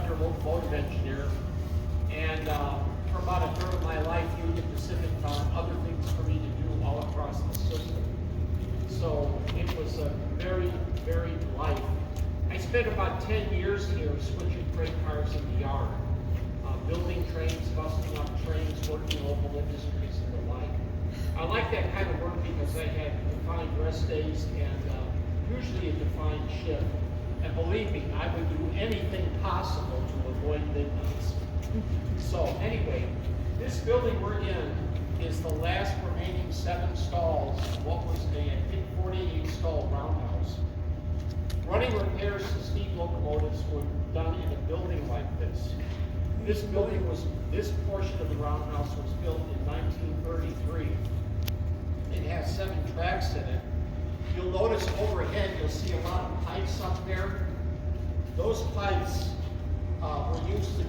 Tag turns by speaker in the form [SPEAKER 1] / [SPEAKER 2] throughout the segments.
[SPEAKER 1] your locomotive engineer, and for about a third of my life, Union Pacific found other things for me to do all across the system. So it was a very varied life. I spent about 10 years here switching freight cars in the yard, building trains, busting up trains, working local industries and the like. I like that kind of work because I had defined rest days and usually a defined shift. And believe me, I would do anything possible to avoid midnights. So anyway, this building we're in is the last remaining 7 stalls of what was a, I think, 48 stall roundhouse. Running repairs to steam locomotives were done in a building like this. This portion of the roundhouse was built in 1933. It has 7 tracks in it. You'll notice overhead, you'll see a lot of pipes up there. Those pipes were used to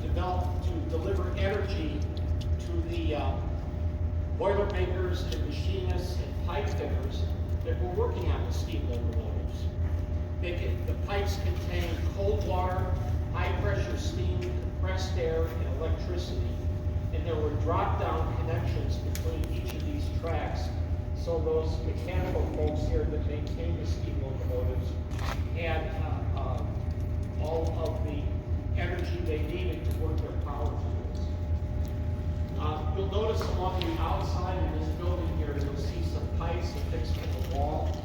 [SPEAKER 1] deliver energy to the boiler makers and machinists and pipe fitters that were working on the steam locomotives. The pipes contained cold water, high pressure steam, compressed air, and electricity. And there were drop-down connections between each of these tracks. So those mechanical folks here that maintain the steam locomotives had all of the energy they needed to work their power tools. You'll notice along the outside of this building here, you'll see some pipes affixed to the wall.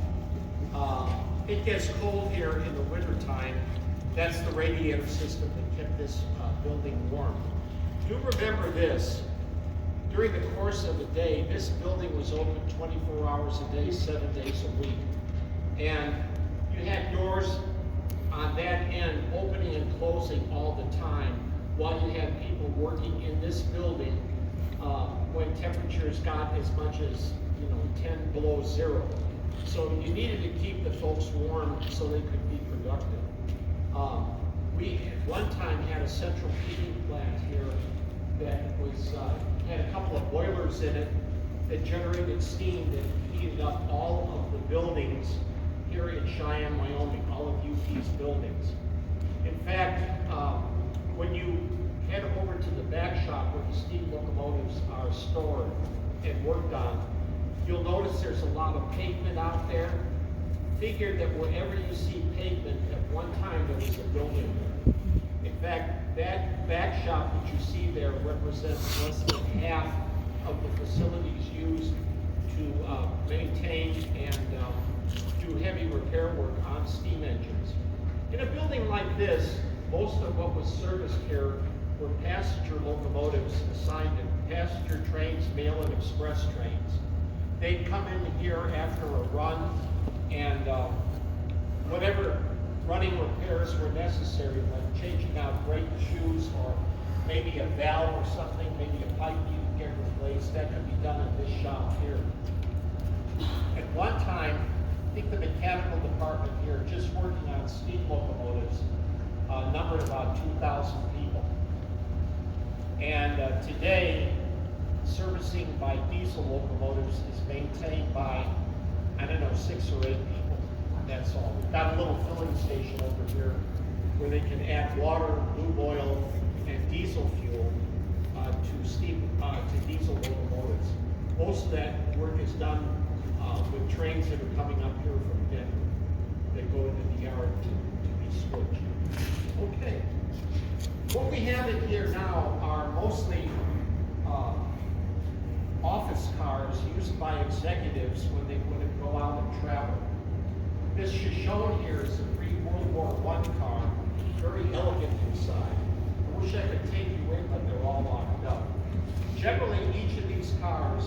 [SPEAKER 1] It gets cold here in the wintertime. That's the radiator system that kept this building warm. Do remember this. During the course of the day, this building was open 24 hours a day, 7 days a week. And you had doors on that end opening and closing all the time while you had people working in this building when temperatures got as much as 10 below zero. So you needed to keep the folks warm so they could be productive. We at one time had a central heating plant here that had a couple of boilers in it that generated steam that heated up all of the buildings here in Cheyenne, Wyoming, all of UP's buildings. In fact, when you head over to the back shop where the steam locomotives are stored and worked on, you'll notice there's a lot of pavement out there. Figure that wherever you see pavement, at one time there was a building there. In fact, that back shop that you see there represents less than half of the facilities used to maintain and do heavy repair work on steam engines. In a building like this, most of what was serviced here were passenger locomotives assigned to passenger trains, mail and express trains. They'd come in here after a run, and whatever running repairs were necessary, like changing out brake shoes or maybe a valve or something, maybe a pipe needed to get replaced, that could be done in this shop here. At one time, I think the mechanical department here, just working on steam locomotives, numbered about 2,000 people. And today, servicing by diesel locomotives is maintained by, 6 or 8 people. That's all. We've got a little filling station over here where they can add water, lube oil, and diesel fuel to diesel locomotives. Most of that work is done with trains that are coming up here from Denver that go into the yard to be switched. Okay. What we have in here now are mostly office cars used by executives when they want to go out and travel. This shown here is a pre-World War I car, very elegant inside. I wish I could take you in, but they're all locked up. Generally, each of these cars,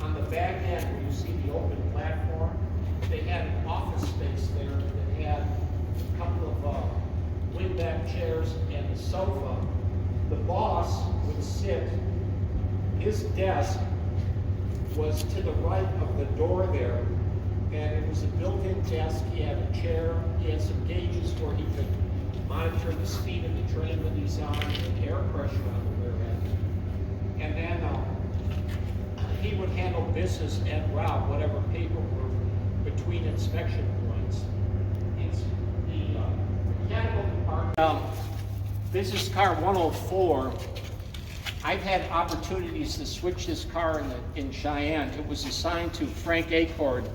[SPEAKER 1] on the back end where you see the open platform, they had an office space there that had a couple of wingback chairs and a sofa. The boss would sit, his desk was to the right of the door there, and it was a built-in desk. He had a chair, he had some gauges where he could monitor the speed of the train that he's on and air pressure on the rear end. And then he would handle business en route, whatever paperwork between inspection points. It's the mechanical department. business car 104, I've had opportunities to switch this car in Cheyenne. It was assigned to Frank Acord,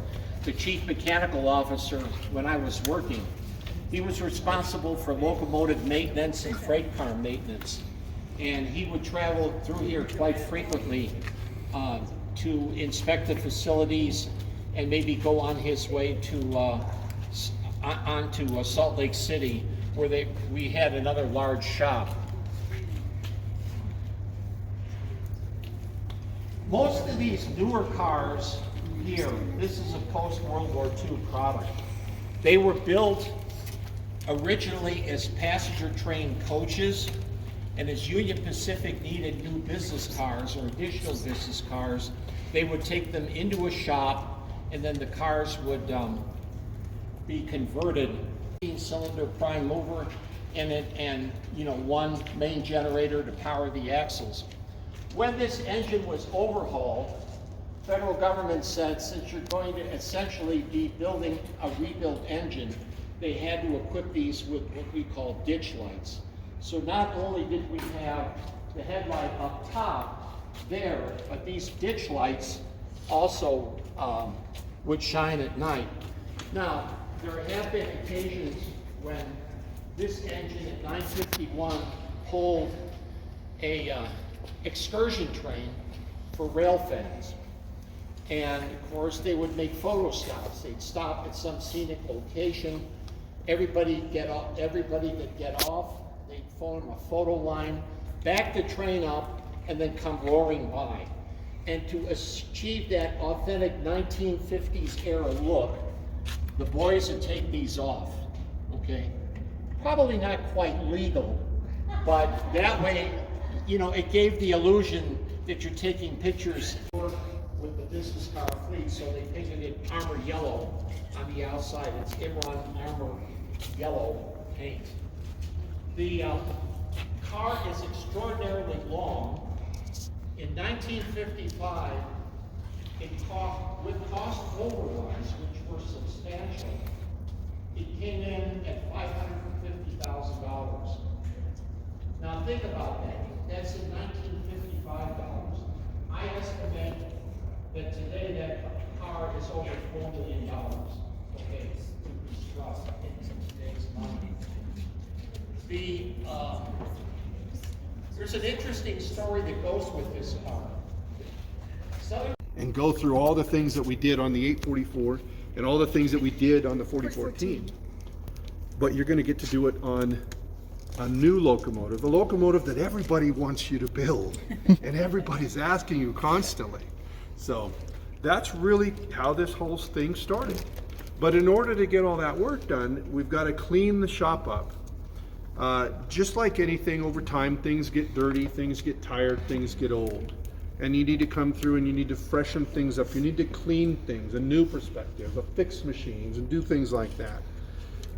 [SPEAKER 1] the chief mechanical officer, when I was working. He was responsible for locomotive maintenance and freight car maintenance. And he would travel through here quite frequently to inspect the facilities and maybe go on his way to onto Salt Lake City, where we had another large shop. Most of these newer cars here, this is a post-World War II product. They were built originally as passenger train coaches, and as Union Pacific needed new business cars or additional business cars, they would take them into a shop, and then the cars would be converted. 18-cylinder prime mover and one main generator to power the axles. When this engine was overhauled, federal government said, since you're going to essentially be building a rebuilt engine, they had to equip these with what we call ditch lights. So not only did we have the headlight up top there, but these ditch lights also would shine at night. Now, there have been occasions when this engine at 951 pulled a excursion train for rail fans. And of course, they would make photo stops. They'd stop at some scenic location. Everybody would get off, they'd form a photo line, back the train up, and then come roaring by. And to achieve that authentic 1950s era look, the boys would take these off, okay? Probably not quite legal, but that way, it gave the illusion that you're taking pictures with the business car fleet, so they painted it armor yellow on the outside. It's Imron armor yellow paint. The car is extraordinarily long. In 1955, with cost overruns, which were substantial, it came in at $550,000. Now think about that. That's in 1955 dollars. I estimate that today that car is over $4 million. Okay, to construct in today's money. There's an interesting story that goes with this car.
[SPEAKER 2] And go through all the things that we did on the 844 and all the things that we did on the 4014. But you're going to get to do it on a new locomotive, a locomotive that everybody wants you to build and everybody's asking you constantly. So that's really how this whole thing started. But in order to get all that work done, we've got to clean the shop up. Just like anything, over time, things get dirty, things get tired, things get old. And you need to come through and you need to freshen things up. You need to clean things, a new perspective, fix machines, and do things like that.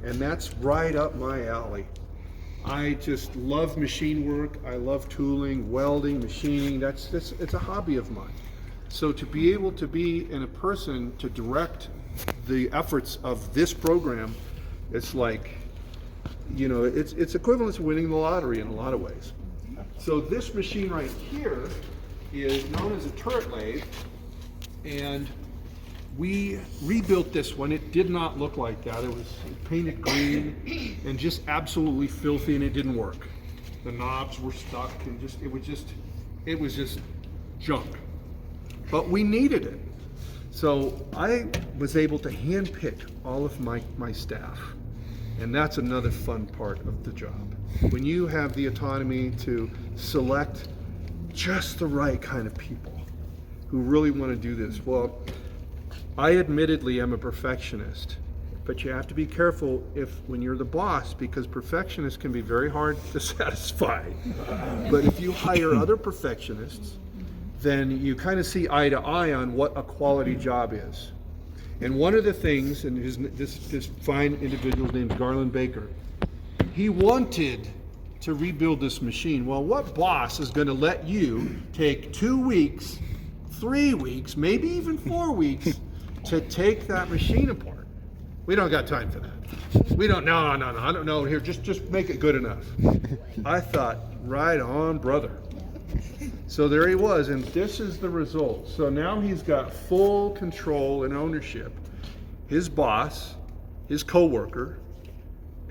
[SPEAKER 2] And that's right up my alley. I just love machine work. I love tooling, welding, machining. It's a hobby of mine. So to be able to be in a person to direct the efforts of this program, it's like, it's equivalent to winning the lottery in a lot of ways. So this machine right here is known as a turret lathe, and we rebuilt this one. It did not look like that. It was painted green and just absolutely filthy, and it didn't work. The knobs were stuck, and it was just junk. But we needed it. So I was able to handpick all of my staff. And that's another fun part of the job. When you have the autonomy to select just the right kind of people who really want to do this. Well, I admittedly am a perfectionist, but you have to be careful when you're the boss, because perfectionists can be very hard to satisfy. But if you hire other perfectionists, then you kind of see eye to eye on what a quality job is. And one of the things, and this fine individual's name is Garland Baker, he wanted to rebuild this machine. Well, what boss is going to let you take 2 weeks, 3 weeks, maybe even 4 weeks to take that machine apart? We don't got time for that. We don't, no, I don't know, here, just make it good enough. I thought, right on, brother. So there he was, and this is the result. So now he's got full control and ownership. His boss, his coworker,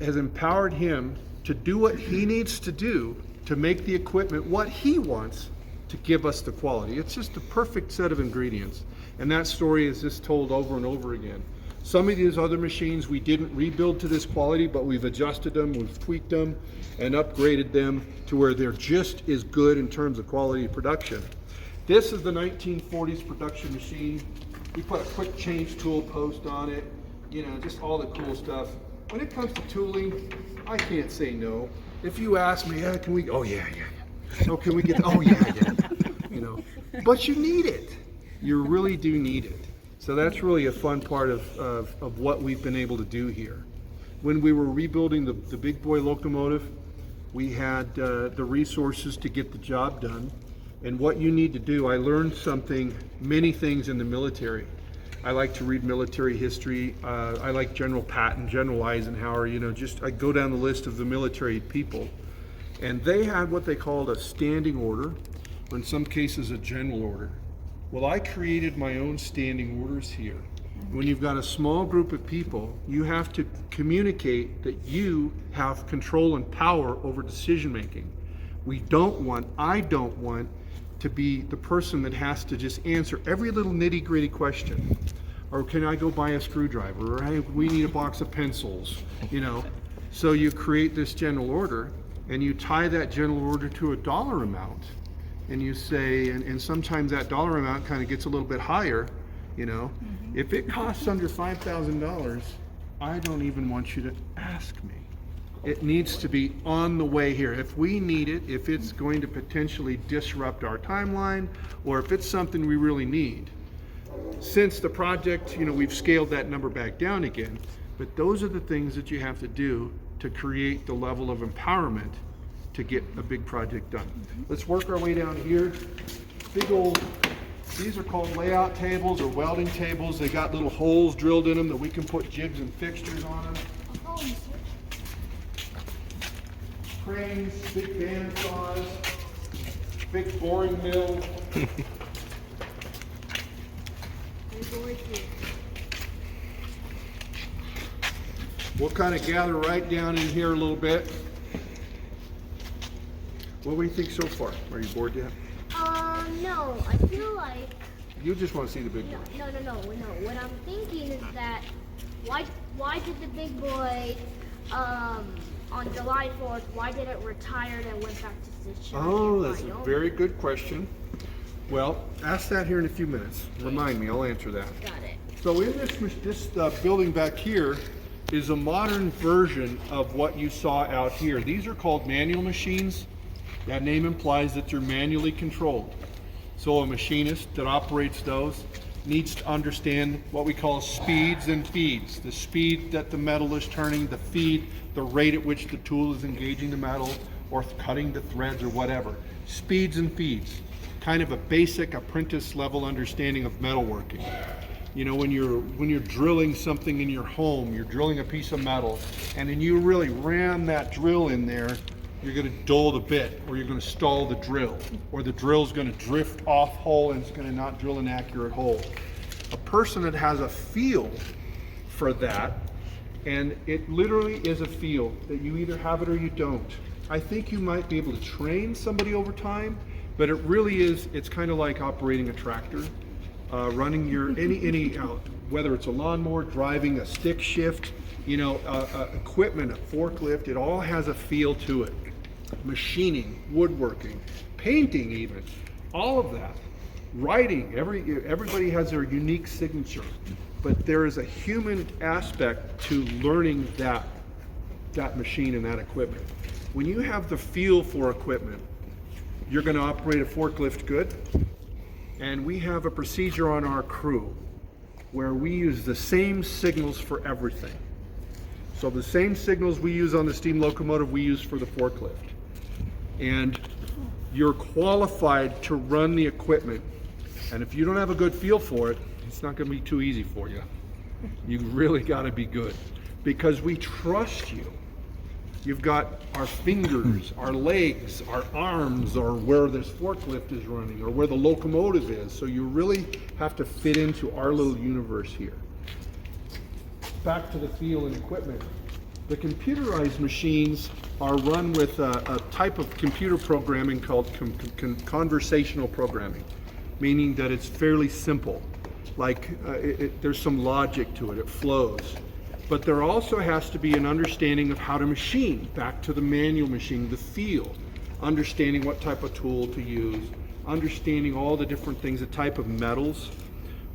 [SPEAKER 2] has empowered him to do what he needs to do to make the equipment what he wants to give us the quality. It's just a perfect set of ingredients. And that story is just told over and over again. Some of these other machines we didn't rebuild to this quality, but we've adjusted them, we've tweaked them, and upgraded them to where they're just as good in terms of quality of production. This is the 1940s production machine. We put a quick change tool post on it, you know, just all the cool stuff. When it comes to tooling, I can't say no. If you ask me, yeah, can we, oh yeah. Oh, can we get, oh yeah. You know, but you need it. You really do need it. So that's really a fun part of what we've been able to do here. When we were rebuilding the big boy locomotive, we had the resources to get the job done. And what you need to do, I learned many things in the military. I like to read military history. I like General Patton, General Eisenhower, you know, I go down the list of the military people. And they had what they called a standing order, or in some cases a general order. Well, I created my own standing orders here. When you've got a small group of people, you have to communicate that you have control and power over decision making. I don't want to be the person that has to just answer every little nitty gritty question. Or can I go buy a screwdriver? Or hey, we need a box of pencils, you know? So you create this general order and you tie that general order to a dollar amount. And you say, and sometimes that dollar amount kind of gets a little bit higher, you know? If it costs under $5,000, I don't even want you to ask me. It needs to be on the way here. If we need it, if it's going to potentially disrupt our timeline, or if it's something we really need. Since the project, you know, we've scaled that number back down again, but those are the things that you have to do to create the level of empowerment to get a big project done. Let's work our way down here. These are called layout tables or welding tables. They got little holes drilled in them that we can put jigs and fixtures on them. Cranes, big band saws, big boring mill. We'll kind of gather right down in here a little bit. What do you think so far? Are you bored yet?
[SPEAKER 3] No, I feel like...
[SPEAKER 2] You just want to see the big boy.
[SPEAKER 3] No. What I'm thinking is that why did the big boy on July 4th, why did it retire and went back to the Cheyenne?
[SPEAKER 2] Oh, that's a very good question. Well, ask that here in a few minutes. Remind me, I'll answer that.
[SPEAKER 3] Got it.
[SPEAKER 2] So in this building back here is a modern version of what you saw out here. These are called manual machines. That name implies that they're manually controlled. So a machinist that operates those needs to understand what we call speeds and feeds. The speed that the metal is turning, the feed, the rate at which the tool is engaging the metal or cutting the threads or whatever. Speeds and feeds. Kind of a basic apprentice level understanding of metalworking. You know, when you're drilling something in your home, you're drilling a piece of metal, and then you really ram that drill in there, you're going to dull the bit, or you're going to stall the drill, or the drill's going to drift off hole and it's going to not drill an accurate hole. A person that has a feel for that, and it literally is a feel that you either have it or you don't. I think you might be able to train somebody over time, but it really is, it's kind of like operating a tractor, running your, whether it's a lawnmower, driving a stick shift, you know, equipment, a forklift, it all has a feel to it. Machining, woodworking, painting even, all of that. Writing, everybody has their unique signature, but there is a human aspect to learning that machine and that equipment. When you have the feel for equipment, you're going to operate a forklift good, and we have a procedure on our crew where we use the same signals for everything. So the same signals we use on the steam locomotive we use for the forklift. And you're qualified to run the equipment. And if you don't have a good feel for it, it's not going to be too easy for you. You really got to be good because we trust you. You've got our fingers, our legs, our arms, or where this forklift is running, or where the locomotive is. So you really have to fit into our little universe here. Back to the feel and equipment. The computerized machines are run with a type of computer programming called conversational programming, meaning that it's fairly simple. Like there's some logic to it, it flows. But there also has to be an understanding of how to machine, back to the manual machine, the feel, understanding what type of tool to use, understanding all the different things, the type of metals.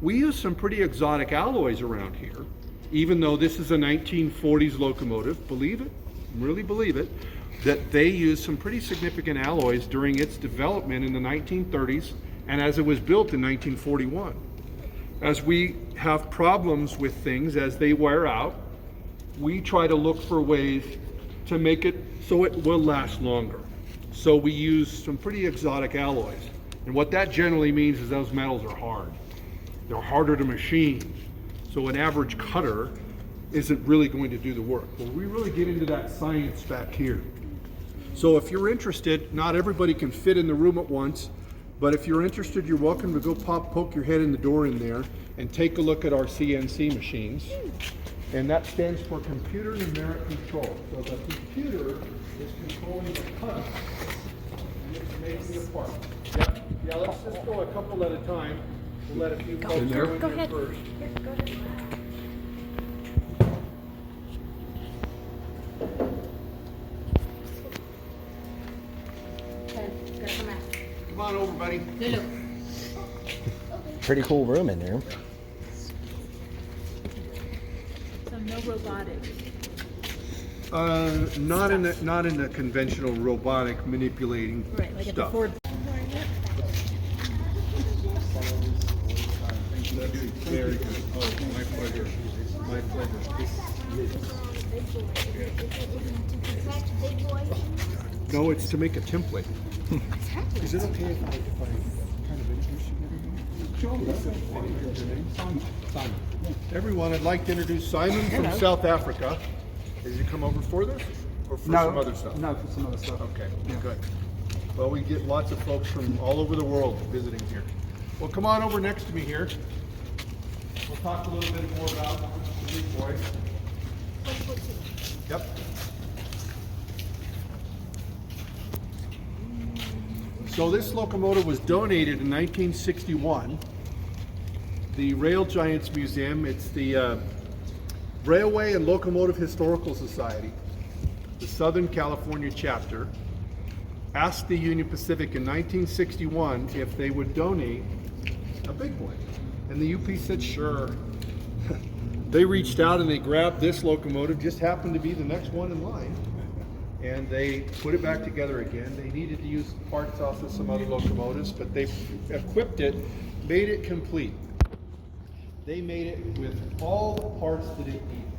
[SPEAKER 2] We use some pretty exotic alloys around here, even though this is a 1940s locomotive, believe it, really believe it, that they used some pretty significant alloys during its development in the 1930s and as it was built in 1941. As we have problems with things as they wear out, we try to look for ways to make it so it will last longer. So we use some pretty exotic alloys. And what that generally means is those metals are hard. They're harder to machine. So an average cutter isn't really going to do the work. But we really get into that science back here. So if you're interested, not everybody can fit in the room at once. But if you're interested, you're welcome to go poke your head in the door in there and take a look at our CNC machines. And that stands for computer numeric control. So the computer is controlling the cut and it's making the part. Yeah, let's just go a couple at a time. We'll let a few folks go in there first.
[SPEAKER 3] Go ahead.
[SPEAKER 2] Come on over, buddy.
[SPEAKER 4] Pretty cool room in there.
[SPEAKER 5] So no robotics.
[SPEAKER 2] Not in the conventional robotic manipulating
[SPEAKER 5] Right, like at the
[SPEAKER 2] stuff.
[SPEAKER 5] Ford.
[SPEAKER 2] Very good. Oh, my pleasure. My pleasure. No, it's to make a template. Is it okay if I kind of introduce you? Sure. Simon. Everyone, I'd like to introduce Simon from South Africa. Did you come over for this or for some other stuff?
[SPEAKER 6] No, for some other stuff.
[SPEAKER 2] Okay, good. Well, we get lots of folks from all over the world visiting here. Well, come on over next to me here. We'll talk a little bit more about the big boy. Yep. So this locomotive was donated in 1961. The Rail Giants Museum, it's the Railway and Locomotive Historical Society, the Southern California chapter, asked the Union Pacific in 1961 if they would donate a big boy. And the UP said, sure. They reached out and they grabbed this locomotive, just happened to be the next one in line. And they put it back together again. They needed to use parts off of some other locomotives, but they equipped it, made it complete. They made it with all the parts that it needed.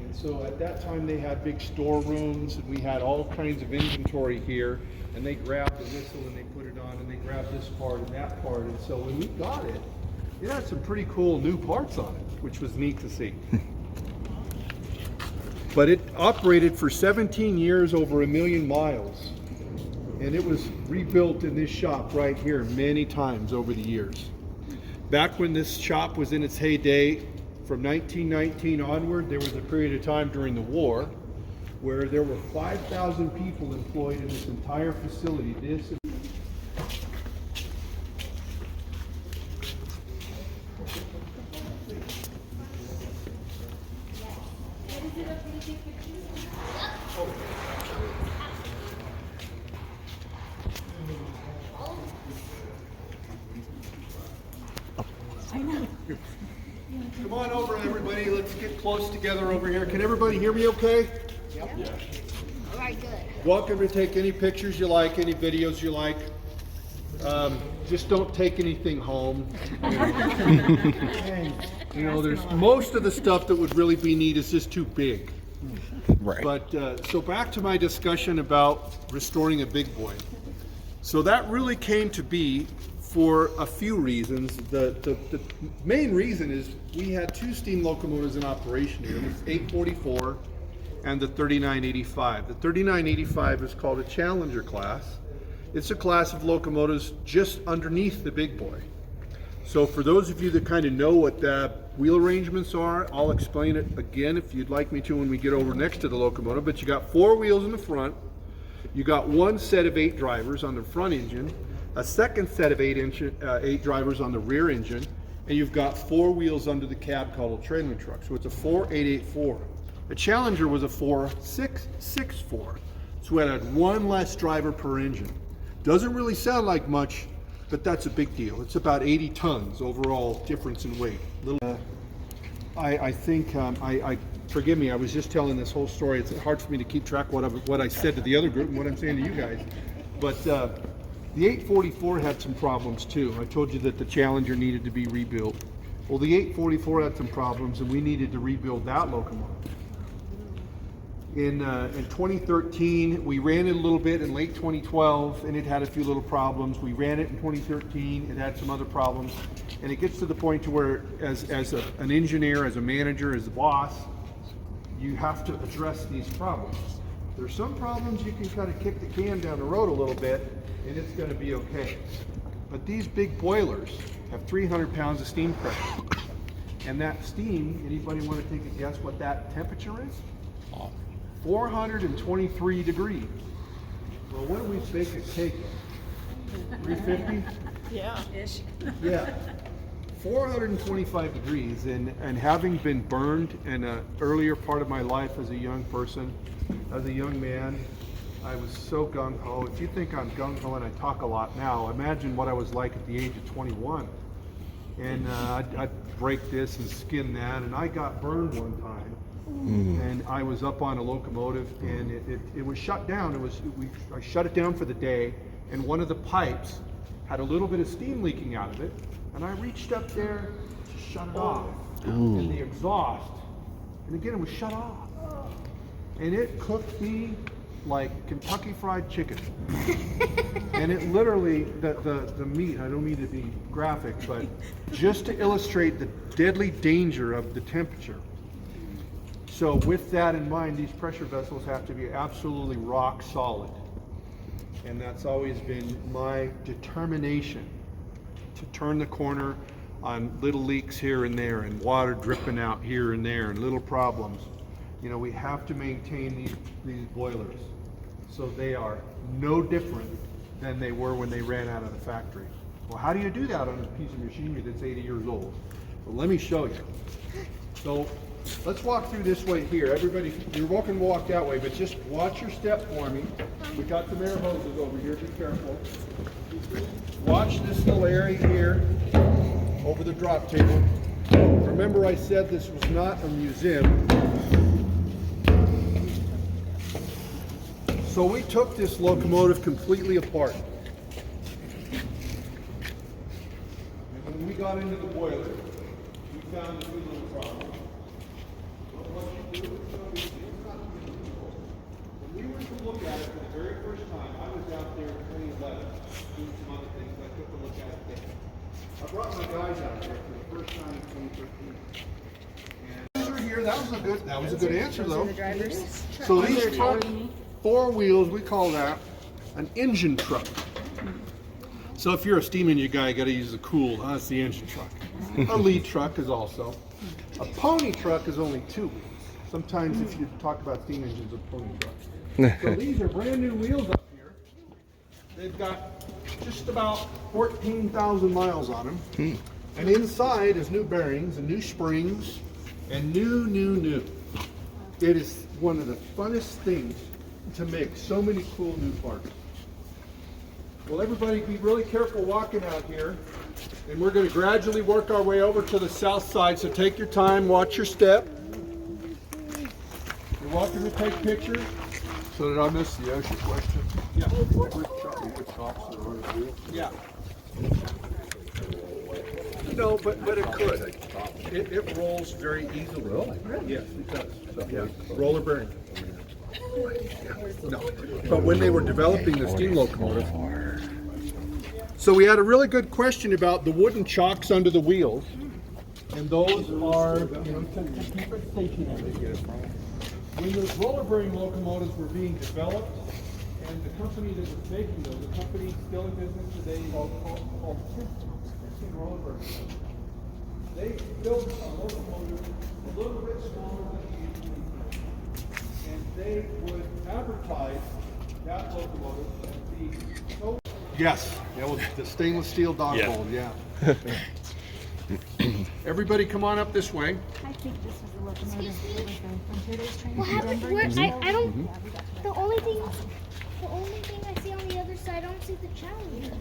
[SPEAKER 2] And so at that time they had big storerooms and we had all kinds of inventory here. And they grabbed the whistle and they put it on and they grabbed this part and that part. And so when we got it, it had some pretty cool new parts on it, which was neat to see. But it operated for 17 years, over 1 million miles. And it was rebuilt in this shop right here many times over the years. Back when this shop was in its heyday, from 1919 onward, there was a period of time during the war where there were 5,000 people employed in this entire facility. Come on over, everybody. Let's get close together over here. Can everybody hear me okay?
[SPEAKER 3] Yep. All right, good.
[SPEAKER 2] Welcome to take any pictures you like, any videos you like. Just don't take anything home. You know, there's most of the stuff that would really be neat is just too big.
[SPEAKER 4] Right.
[SPEAKER 2] But so back to my discussion about restoring a big boy. So that really came to be for a few reasons. The main reason is we had two steam locomotives in operation here, the 844 and the 3985. The 3985 is called a Challenger class. It's a class of locomotives just underneath the big boy. So for those of you that kind of know what the wheel arrangements are, I'll explain it again if you'd like me to when we get over next to the locomotive. But you got 4 wheels in the front, you got one set of 8 drivers on the front engine, a second set of 8 drivers on the rear engine, and you've got 4 wheels under the cab called a trailer truck. So it's a 4884. The Challenger was a 4664. So it had one less driver per engine. Doesn't really sound like much, but that's a big deal. It's about 80 tons overall difference in weight. I think, forgive me, I was just telling this whole story. It's hard for me to keep track of what I said to the other group and what I'm saying to you guys. But the 844 had some problems too. I told you that the Challenger needed to be rebuilt. Well, the 844 had some problems and we needed to rebuild that locomotive. In 2013, we ran it a little bit in late 2012, and it had a few little problems. We ran it in 2013, it had some other problems, and it gets to the point to where, as an engineer, as a manager, as a boss, you have to address these problems. There's some problems you can kind of kick the can down the road a little bit, and it's going to be okay. But these big boilers have 300 pounds of steam pressure, and that steam, anybody want to take a guess what that temperature is? 423 degrees. Well, what do we bake a cake at? 350?
[SPEAKER 5] Yeah. Ish.
[SPEAKER 2] Yeah. 425 degrees, and having been burned in an earlier part of my life as a young person, as a young man, I was so gung-ho. If you think I'm gung-ho and I talk a lot now, imagine what I was like at the age of 21. And I'd break this and skin that, and I got burned one time. And I was up on a locomotive, and it was shut down. I shut it down for the day, and one of the pipes had a little bit of steam leaking out of it, and I reached up there to shut it off. And the exhaust, and again it was shut off, and it cooked me like Kentucky Fried Chicken. And it literally, the meat, I don't mean to be graphic, but just to illustrate the deadly danger of the temperature. So with that in mind, these pressure vessels have to be absolutely rock solid. And that's always been my determination, to turn the corner on little leaks here and there and water dripping out here and there and little problems. You know, we have to maintain these boilers so they are no different than they were when they ran out of the factory. Well, how do you do that on a piece of machinery that's 80 years old? Well, let me show you. So let's walk through this way here. Everybody, you're welcome to walk that way, but just watch your step for me. We got some air hoses over here, be careful. Watch this little area here over the drop table. Remember I said this was not a museum. So we took this locomotive completely apart. And when we got into the boiler, we found a few little problems. But what you do is no big deal. It's not too difficult. When we were to look at it for the very first time, I was out there in 2011 doing some other things. I took a look at it then. I brought my guys out there for the first time in 2013. And here, that was a good answer though.
[SPEAKER 5] The drivers.
[SPEAKER 2] So these trucks, 4 wheels, we call that an engine truck. So if you're a steam engine guy, you got to use the cool. That's the engine truck. A lead truck is also. A pony truck is only 2 wheels. Sometimes if you talk about steam engines, a pony truck. So these are brand new wheels up here. They've got just about 14,000 miles on them. And inside is new bearings and new springs and new. It is one of the funnest things to make so many cool new parts. Well, everybody be really careful walking out here, and we're going to gradually work our way over to the south side, so take your time, watch your step. You're welcome to take pictures.
[SPEAKER 6] So did I miss the ocean question?
[SPEAKER 2] Yeah.
[SPEAKER 6] Which tops are on the wheel?
[SPEAKER 2] Yeah. No, but it could. It rolls very easily.
[SPEAKER 6] Really?
[SPEAKER 2] Yes, it does. So, yeah. Roller bearing. No. But when they were developing the steam locomotive, So we had a really good question about the wooden chocks under the wheels. And those are, you know, to keep it stationary. When the roller bearing locomotives were being developed, and the company that was making those, the company still in business today called Kingston Roller Bearing. They built a locomotive a little bit smaller than the 824. And they would advertise that locomotive as being so. Yes, that was the stainless steel dog bowl, yeah. Everybody come on up this way.
[SPEAKER 5] I think this was the locomotive that was the Frontier's train.
[SPEAKER 3] What
[SPEAKER 5] from
[SPEAKER 3] happened?
[SPEAKER 5] Denver
[SPEAKER 3] Where,
[SPEAKER 5] to
[SPEAKER 3] I don't.
[SPEAKER 5] Yeah, we got to
[SPEAKER 3] The
[SPEAKER 5] it.
[SPEAKER 3] only thing I see on the other side, I don't see the Challenger.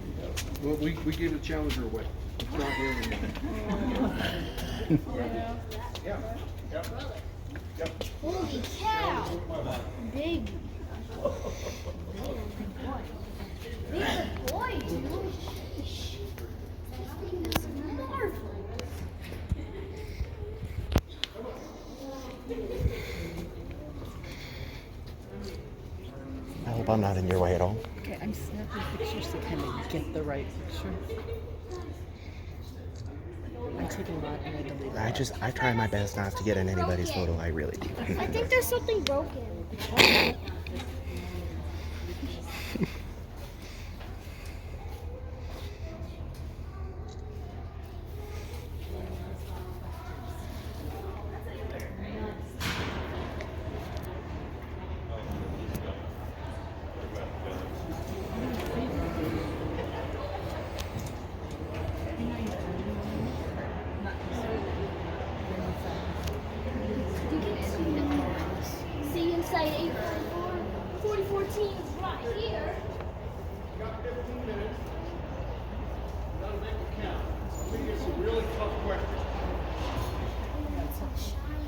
[SPEAKER 2] Well, we gave the Challenger away. It's not here anymore. Yeah. Yep.
[SPEAKER 3] Holy cow! Big. Big boy, dude. That thing is marvelous.
[SPEAKER 4] I hope I'm not in your way at all.
[SPEAKER 7] Okay, I'm snapping pictures to kind of get the right picture. I'm taking a lot and I delete it.
[SPEAKER 4] I try my best not to get in anybody's photo. I really do.
[SPEAKER 3] I think there's something broken. You can see inside 844. 4014 is right here.
[SPEAKER 2] Got 15 minutes. You gotta make it count. I think it's a really tough question.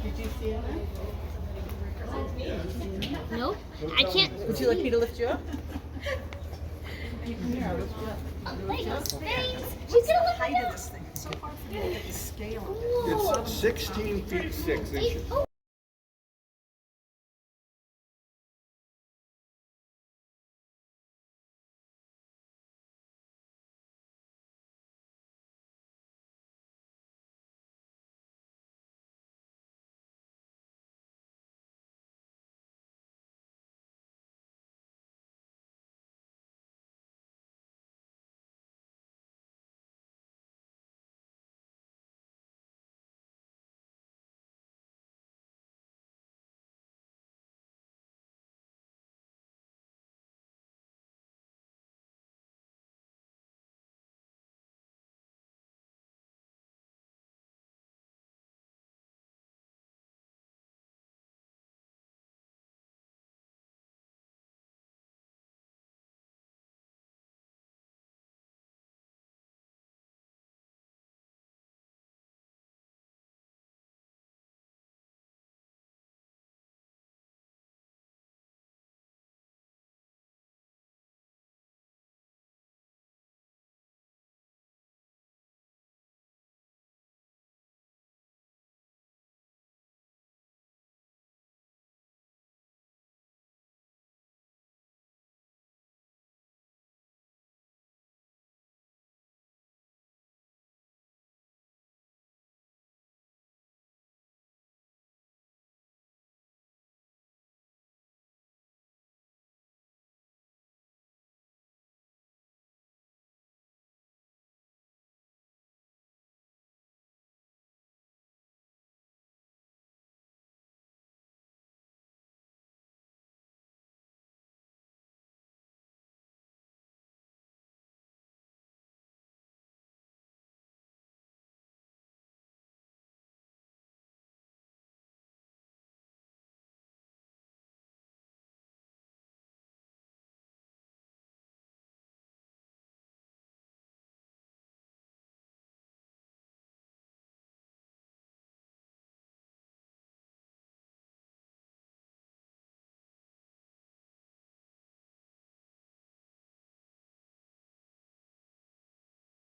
[SPEAKER 7] Did you see it?
[SPEAKER 3] Nope, I can't.
[SPEAKER 7] Would you like me to lift you up?
[SPEAKER 3] Thanks. She's gonna lift me up.
[SPEAKER 7] This thing is so hard for me to get the scale.
[SPEAKER 3] Whoa.
[SPEAKER 2] It's 16 feet 6 inches.
[SPEAKER 3] Oh.